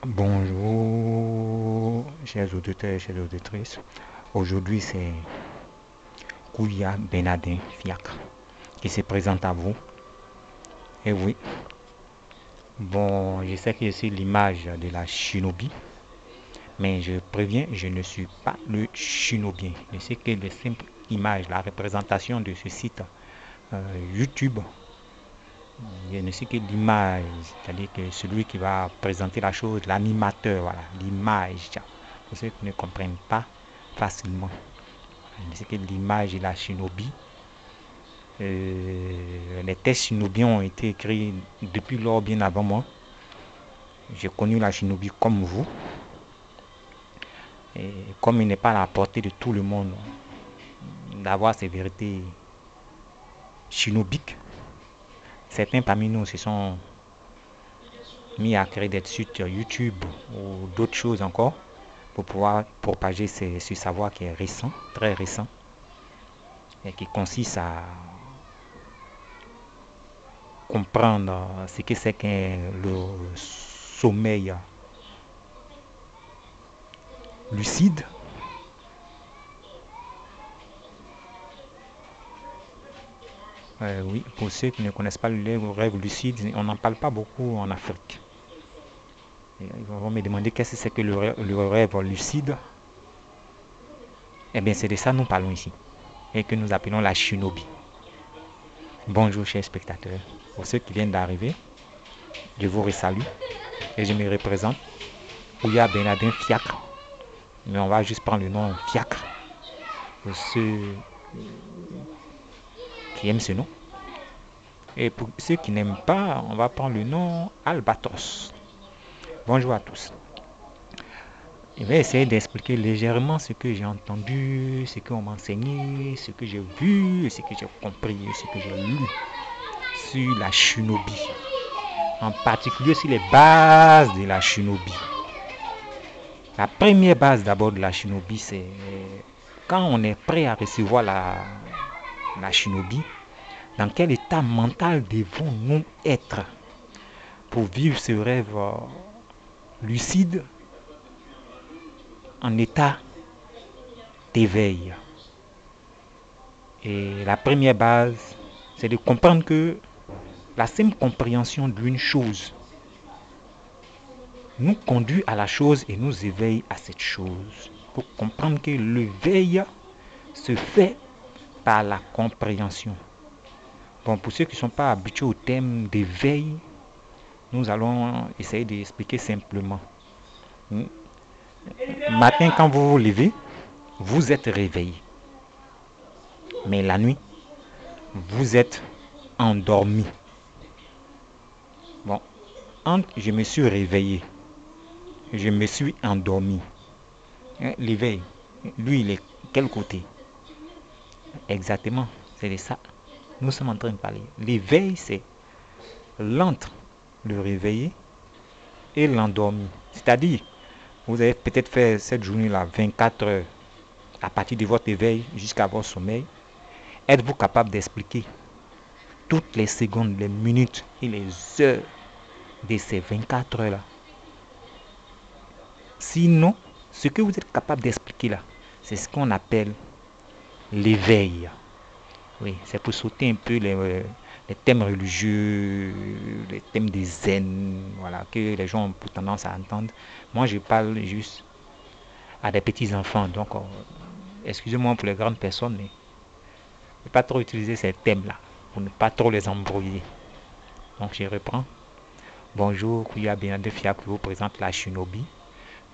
Bonjour, chers auditeurs et chères auditrices. Aujourd'hui, c'est Kouya Benadin Fiacre qui se présente à vous. Et oui, bon, je sais que c'est l'image de la shinobi, mais je préviens, je ne suis pas le shinobi. Je sais que les simples images, la représentation de ce site YouTube, je ne sais que l'image, c'est-à-dire que celui qui va présenter la chose, l'animateur, voilà, l'image, pour ceux qui ne comprennent pas facilement. Je sais que l'image et la shinobi, les textes shinobi ont été écrits depuis lors, bien avant moi. J'ai connu la shinobi comme vous. Et comme il n'est pas à la portée de tout le monde d'avoir ces vérités shinobiques, certains parmi nous se sont mis à créer des sites sur YouTube ou d'autres choses encore pour pouvoir propager ce savoir qui est récent, très récent, et qui consiste à comprendre ce que c'est qu'un le sommeil lucide. Oui, pour ceux qui ne connaissent pas le rêve lucide, on n'en parle pas beaucoup en Afrique. Ils vont me demander qu'est-ce que c'est que le rêve lucide. Eh bien, c'est de ça que nous parlons ici et que nous appelons la shinobi. Bonjour, chers spectateurs. Pour ceux qui viennent d'arriver, je vous resalue et je me représente. Ouya Benadin Fiacre. Mais on va juste prendre le nom Fiacre pour ceux qui aiment ce nom. Et pour ceux qui n'aiment pas, on va prendre le nom Albatros. Bonjour à tous. Je vais essayer d'expliquer légèrement ce que j'ai entendu, ce qu'on m'a enseigné, ce que j'ai vu, ce que j'ai compris, ce que j'ai lu sur la shinobi. En particulier sur les bases de la shinobi. La première base d'abord de la shinobi, c'est quand on est prêt à recevoir la shinobi, dans quel état mental devons-nous être pour vivre ce rêve lucide en état d'éveil. Et la première base, c'est de comprendre que la simple compréhension d'une chose nous conduit à la chose et nous éveille à cette chose. Pour comprendre que l'éveil se fait par la compréhension. Bon, pour ceux qui ne sont pas habitués au thème d'éveil, nous allons essayer d'expliquer simplement. Matin, quand vous vous levez, vous êtes réveillé. Mais la nuit, vous êtes endormi. Bon, entre je me suis réveillé, je me suis endormi. L'éveil, lui, il est quel côté? Exactement, c'est de ça. Nous sommes en train de parler. L'éveil, c'est l'entre, le réveillé, et l'endormi. C'est-à-dire, vous avez peut-être fait cette journée-là 24 heures à partir de votre éveil jusqu'à votre sommeil. Êtes-vous capable d'expliquer toutes les secondes, les minutes et les heures de ces 24 heures-là? Sinon, ce que vous êtes capable d'expliquer là, c'est ce qu'on appelle l'éveil. Oui, c'est pour sauter un peu les thèmes religieux, les thèmes des zen, voilà, que les gens ont pour tendance à entendre. Moi, je parle juste à des petits enfants, donc excusez-moi pour les grandes personnes, mais je ne vais pas trop utiliser ces thèmes-là pour ne pas trop les embrouiller. Donc, je reprends. Bonjour, Kouya Benadé Fiacre vous présente la shinobi,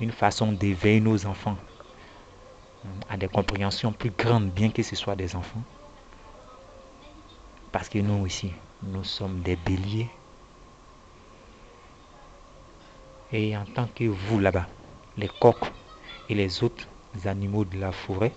une façon d'éveiller nos enfants à des compréhensions plus grandes, bien que ce soit des enfants. Parce que nous ici, nous sommes des béliers. Et en tant que vous là-bas, les coqs et les autres animaux de la forêt,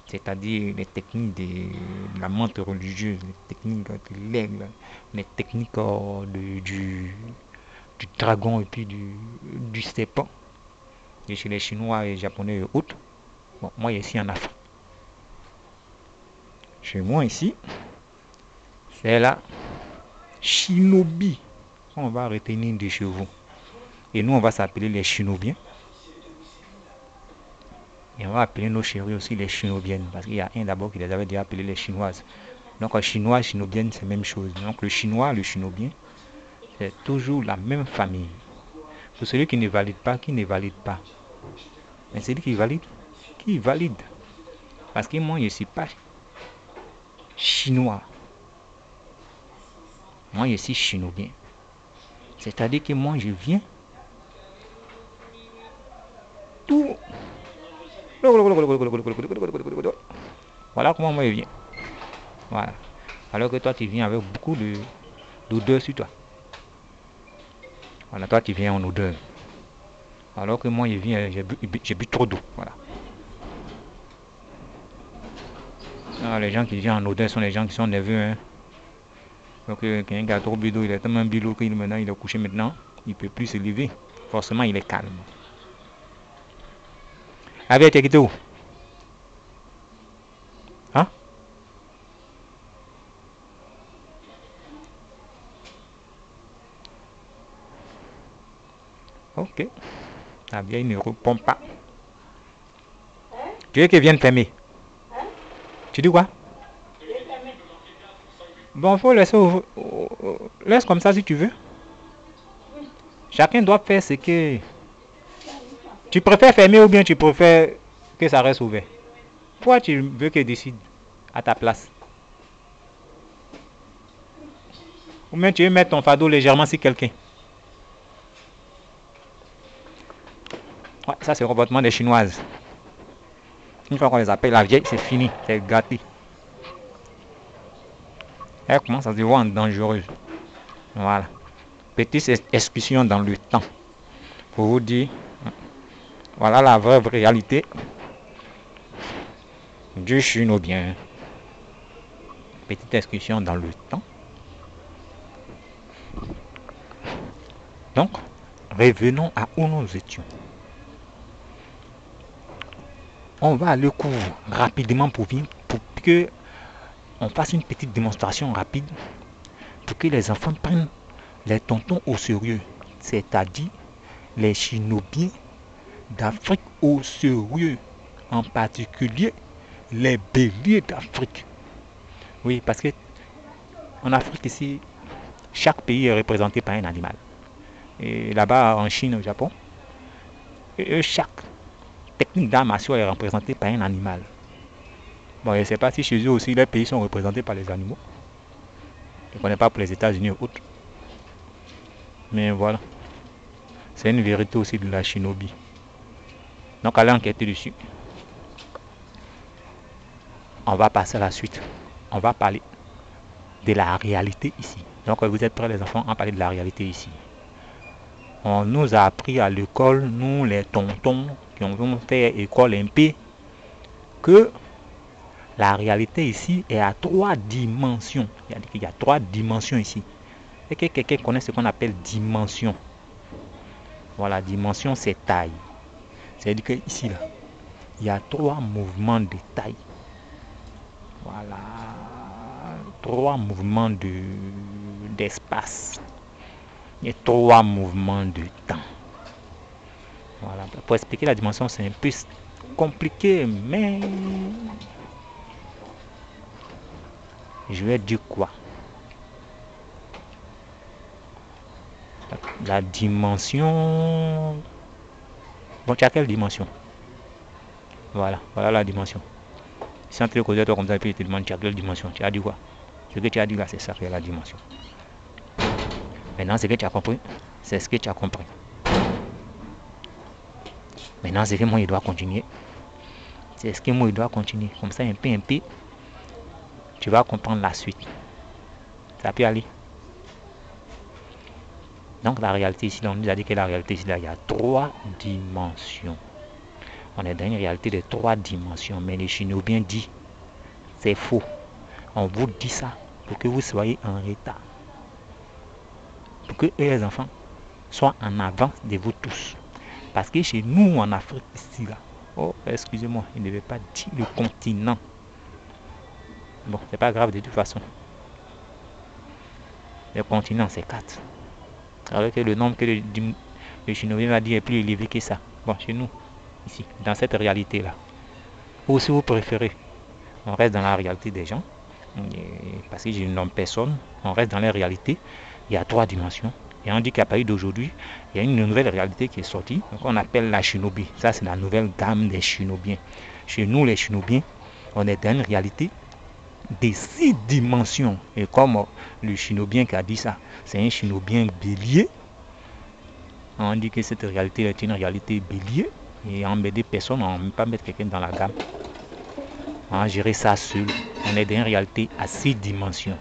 c'est-à-dire les techniques de la menthe religieuse, les techniques de l'aigle, les techniques du dragon et puis du serpent, et chez les Chinois et Japonais et autres. Bon, moi ici en Afrique. Chez moi ici, c'est la shinobi qu'on va retenir de chez vous. Et nous, on va s'appeler les Chinobiens. Et on va appeler nos chéris aussi les Chinobiennes. Parce qu'il y a un d'abord qui les avait déjà appelés les Chinoises. Donc, chinois, chinobienne, c'est la même chose. Donc, le chinois, le chinobien, c'est toujours la même famille. Pour celui qui ne valide pas, qui ne valide pas. Mais celui qui valide. Parce que moi, je ne suis pas chinois. Moi, je suis chinobien. C'est-à-dire que moi, je viens tout. Voilà comment moi je viens. Voilà. Alors que toi, tu viens avec beaucoup d'odeur sur toi. Voilà, toi, tu viens en odeur. Alors que moi, je viens, j'ai bu trop d'eau. Voilà. Alors, les gens qui viennent en odeur sont les gens qui sont nerveux. Hein. Donc, quelqu'un qui a trop bu d'eau, il est tellement bu d'eau qu'il maintenant, il est couché maintenant. Il ne peut plus se lever. Forcément, il est calme. Avec t'es quitté où? Hein? Ok. La vieille ne répond pas. Tu veux qu'elle vienne fermer? Tu dis quoi? Bon, faut laisser laisse comme ça si tu veux. Chacun doit faire ce que... Tu préfères fermer ou bien tu préfères que ça reste ouvert? Pourquoi tu veux qu'elle décide à ta place? Ou bien tu veux mettre ton fardeau légèrement sur quelqu'un? Ouais, ça c'est le comportement des Chinoises. Une fois qu'on les appelle la vieille, c'est fini, c'est gâté. Elle commence à se voir dangereuse. Voilà. Petite excursion dans le temps. Pour vous dire, voilà la vraie réalité du Chinobien. Petite excursion dans le temps. Donc, revenons à où nous étions. On va aller court rapidement pour que on fasse une petite démonstration rapide pour que les enfants prennent les tontons au sérieux, c'est-à-dire les Chinobiens d'Afrique au sérieux, en particulier les béliers d'Afrique. Oui, parce que en Afrique ici, chaque pays est représenté par un animal. Et là-bas, en Chine, au Japon, chaque technique d'art martial est représentée par un animal. Bon, je ne sais pas si chez eux aussi les pays sont représentés par les animaux. Je ne connais pas pour les États-Unis ou autres. Mais voilà. C'est une vérité aussi de la Shinobi. Donc allez enquêter dessus. On va passer à la suite. On va parler de la réalité ici. Donc vous êtes prêts les enfants à parler de la réalité ici. On nous a appris à l'école, nous les tontons qui ont fait école MP, que la réalité ici est à 3 dimensions. Il y a 3 dimensions ici. Et que quelqu'un connaît ce qu'on appelle dimension. Voilà, dimension c'est taille. C'est-à-dire que ici, là, il y a 3 mouvements de taille. Voilà, 3 mouvements d'espace. Et 3 mouvements de temps. Voilà, pour expliquer la dimension, c'est un peu compliqué, mais je vais dire quoi? La dimension... Bon, tu as quelle dimension? Voilà, voilà la dimension. Si on te cause toi comme ça, et puis il te demande tu as quelle dimension? Tu as dit quoi? Ce que tu as dit là, c'est ça qui est la dimension. Maintenant, ce que tu as compris, c'est ce que tu as compris. Maintenant, c'est que moi, il doit continuer. C'est ce que moi, il doit continuer. Comme ça, un peu, tu vas comprendre la suite. Ça peut aller. Donc, la réalité ici, on nous a dit que la réalité ici, là, il y a 3 dimensions. On est dans une réalité de 3 dimensions. Mais les Chinobiens disent, c'est faux. On vous dit ça pour que vous soyez en retard. Pour que les enfants soient en avance de vous tous. Parce que chez nous, en Afrique, ici, là, oh, excusez-moi, il ne devait pas dire le continent. Bon, c'est pas grave de toute façon. Le continent, c'est 4. Alors que le nombre que Le Shinobien va dire est plus élevé que ça. Bon, chez nous, ici, dans cette réalité-là. Ou si vous préférez, on reste dans la réalité des gens. Parce que je ne nomme personne, on reste dans la réalité. Il y a 3 dimensions. Et on dit qu'à partir d'aujourd'hui, il y a une nouvelle réalité qui est sortie. Donc on appelle la Shinobi. Ça, c'est la nouvelle gamme des Shinobiens. Chez nous, les Shinobiens, on est dans une réalité des 6 dimensions. Et comme le Shinobien qui a dit ça, c'est un Shinobien bélier. On dit que cette réalité est une réalité bélier. Et on met des personnes, on ne peut pas mettre quelqu'un dans la gamme. On va gérer ça seul. On est dans une réalité à 6 dimensions.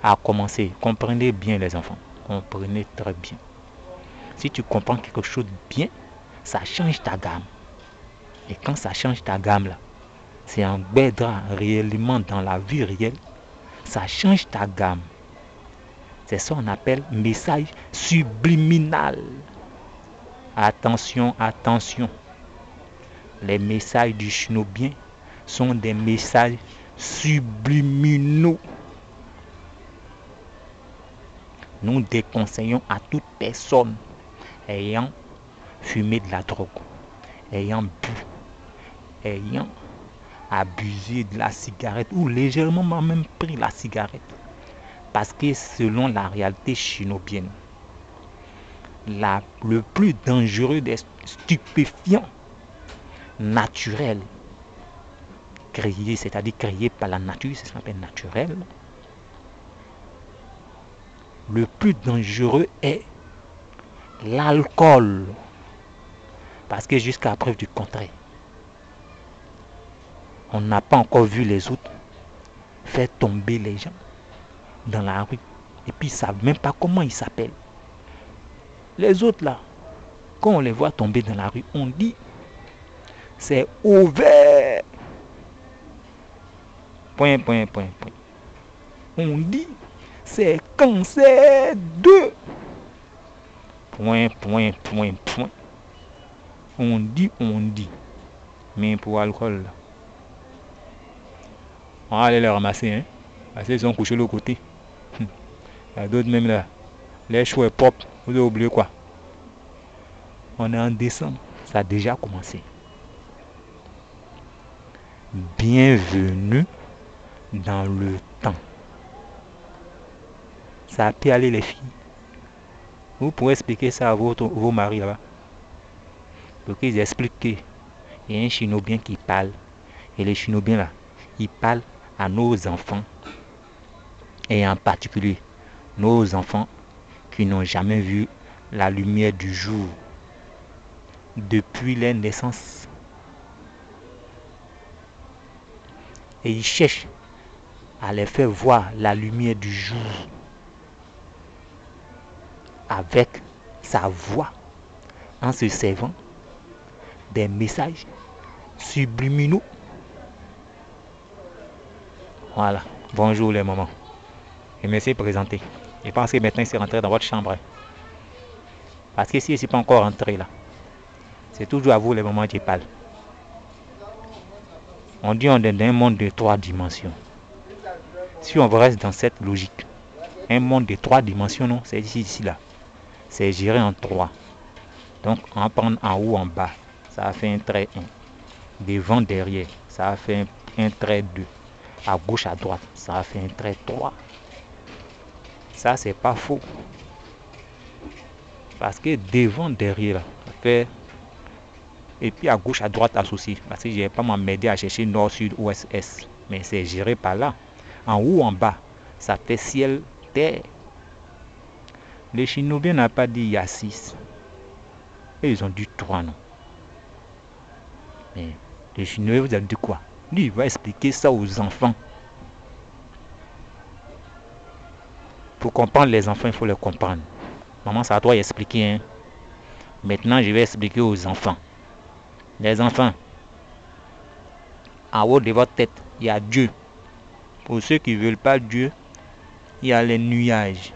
À commencer, comprenez bien les enfants. Comprenez très bien. Si tu comprends quelque chose bien, ça change ta gamme. Et quand ça change ta gamme là, c'est un bedra réellement dans la vie réelle. Ça change ta gamme. C'est ça qu'on appelle message subliminal. Attention, attention. Les messages du Shinobien sont des messages subliminaux. Nous déconseillons à toute personne ayant fumé de la drogue, ayant bu, ayant abusé de la cigarette ou légèrement même pris la cigarette. Parce que selon la réalité shinobienne, le plus dangereux des stupéfiants naturels créés, c'est-à-dire créés par la nature, c'est ce qu'on appelle naturel. Le plus dangereux est l'alcool. Parce que jusqu'à preuve du contraire, on n'a pas encore vu les autres faire tomber les gens dans la rue. Et puis ils ne savent même pas comment ils s'appellent. Les autres là, quand on les voit tomber dans la rue, on dit c'est ouvert. Point. On dit c'est cancer 2. Point. On dit. Mais pour l'alcool, on va aller les ramasser. Hein? Parce qu'ils sont couchés de l'autre côté. Il y a d'autres même là. Les choux est propre. Vous avez oublié quoi? On est en décembre. Ça a déjà commencé. Bienvenue dans le temps. Ça a pu aller les filles. Vous pouvez expliquer ça à vos maris là-bas. Pour qu'ils expliquent qu'il y a un Shinobien qui parle. Et les Shinobiens là, ils parlent à nos enfants. Et en particulier, nos enfants qui n'ont jamais vu la lumière du jour depuis leur naissance. Et ils cherchent à les faire voir la lumière du jour avec sa voix en se servant des messages subliminaux. Voilà. Bonjour les mamans. Et merci de présenter. Je pense que maintenant il s'est rentré dans votre chambre. Parce que si je ne suis pas encore rentré là, c'est toujours à vous les mamans qui parlent. On dit on est dans un monde de 3 dimensions. Si on reste dans cette logique, un monde de 3 dimensions, non, c'est ici là. C'est géré en 3. Donc on va prendre en haut, en bas. Ça a fait un trait 1. Devant, derrière, ça a fait un trait 2. À gauche, à droite, ça a fait un trait 3. Ça, c'est pas faux. Parce que devant, derrière, ça fait... Et puis à gauche, à droite associé. Parce que je n'ai pas m'emmerder à chercher nord, sud, ouest, est. Mais c'est géré par là. En haut, en bas, ça fait ciel, terre. Les Shinobiens n'ont pas dit il y a 6. Et ils ont dit 3, non. Mais les Shinobiens, vous avez dit quoi? Lui, il va expliquer ça aux enfants. Pour comprendre les enfants, il faut les comprendre. Maman, ça doit expliquer. Hein? Maintenant, je vais expliquer aux enfants. Les enfants, en haut de votre tête, il y a Dieu. Pour ceux qui ne veulent pas Dieu, il y a les nuages.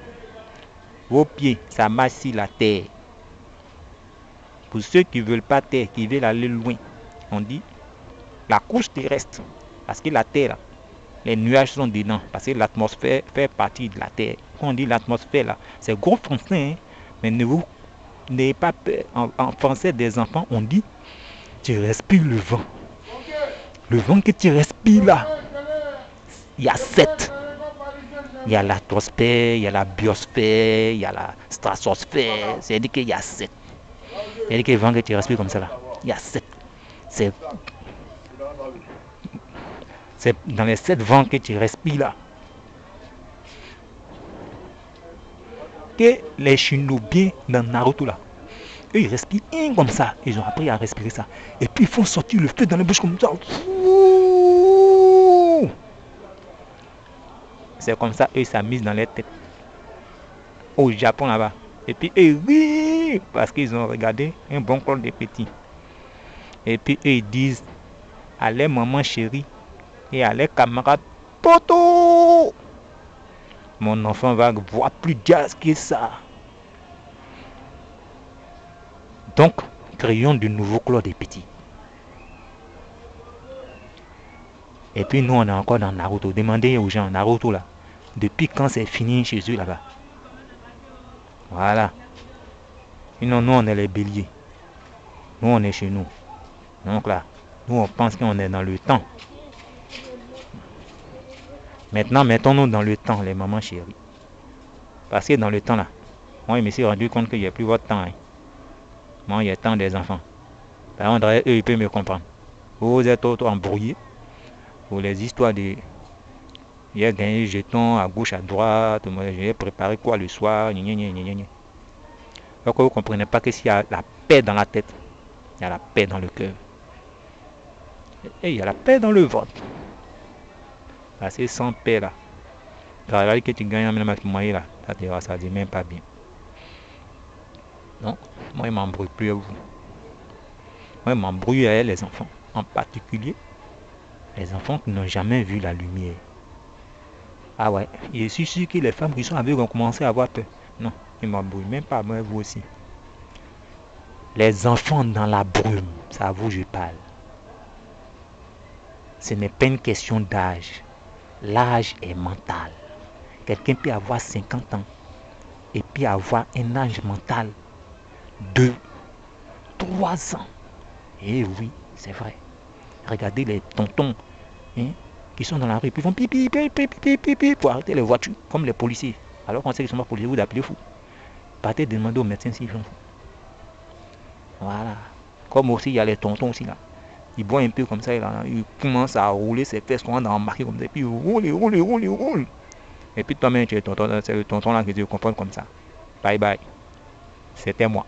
Vos pieds, ça marche sur la terre. Pour ceux qui ne veulent pas terre, qui veulent aller loin, on dit la couche terrestre. Parce que la terre, là, les nuages sont dedans. Parce que l'atmosphère fait partie de la terre. Quand on dit l'atmosphère, là, c'est gros français. Hein? Mais ne vous N'ayez pas peur. En français des enfants, on dit, tu respires le vent. Le vent que tu respires là, il y a 7. Il y a l'atmosphère, il y a la biosphère, il y a la stratosphère. C'est-à-dire qu'il y a 7. C'est-à-dire que le vent que tu respires comme ça là, il y a 7. C'est dans les 7 vents que tu respires là que les Shinobi dans Naruto là, eux ils respirent comme ça. Ils ont appris à respirer ça. Et puis ils font sortir le feu dans les bouches comme ça. C'est comme ça, eux ils s'amusent dans les têtes. Au Japon là-bas. Et puis eux rient parce qu'ils ont regardé un bon Claude des petits. Et puis eux ils disent à leur maman chérie et à leurs camarades, Toto, mon enfant va voir plus jazz que ça. Donc, créons de nouveaux Claude des petits. Et puis nous on est encore dans Naruto. Demandez aux gens, Naruto là, depuis quand c'est fini chez eux là-bas. Voilà. Sinon nous on est les béliers. Nous on est chez nous. Donc là, nous on pense qu'on est dans le temps. Maintenant, mettons-nous dans le temps, les mamans chéries. Parce que dans le temps là, moi je me suis rendu compte qu'il n'y a plus votre temps. Hein. Moi il y a le temps des enfants. Par contre, eux ils peuvent me comprendre. Vous êtes autres embrouillés pour les histoires de... Il y a gagné jetons à gauche, à droite, j'ai préparé quoi le soir, donc vous ne comprenez pas que s'il y a la paix dans la tête, il y a la paix dans le cœur. Et il y a la paix dans le ventre. Parce que sans paix là, travail que tu gagnes même avec moyen là, ça ne dit même pas bien. Donc, moi je m'embrouille plus à vous. Moi je m'embrouille avec les enfants, en particulier les enfants qui n'ont jamais vu la lumière. Ah ouais, je suis sûr que les femmes qui sont aveugles ont commencé à avoir peur. Non, ils ne m'embrouillent même pas, moi vous aussi. Les enfants dans la brume, c'est à vous je parle. Ce n'est pas une question d'âge. L'âge est mental. Quelqu'un peut avoir 50 ans et puis avoir un âge mental de 3 ans. Et oui, c'est vrai. Regardez les tontons qui sont dans la rue, puis ils font pipi, pipi, pipi, pipi pour arrêter les voitures, comme les policiers. Alors qu'on sait qu'ils sont pas policiers, vous appelez fou. Partez demander aux médecins s'ils sont fous. Voilà. Comme aussi, il y a les tontons aussi là. Ils boivent un peu comme ça, ils commencent à rouler ses fesses, on a embarqué comme ça, et puis ils roulent. Et puis toi-même, tu es tonton, c'est le tonton là que tu comprends comme ça. Bye bye. C'était moi.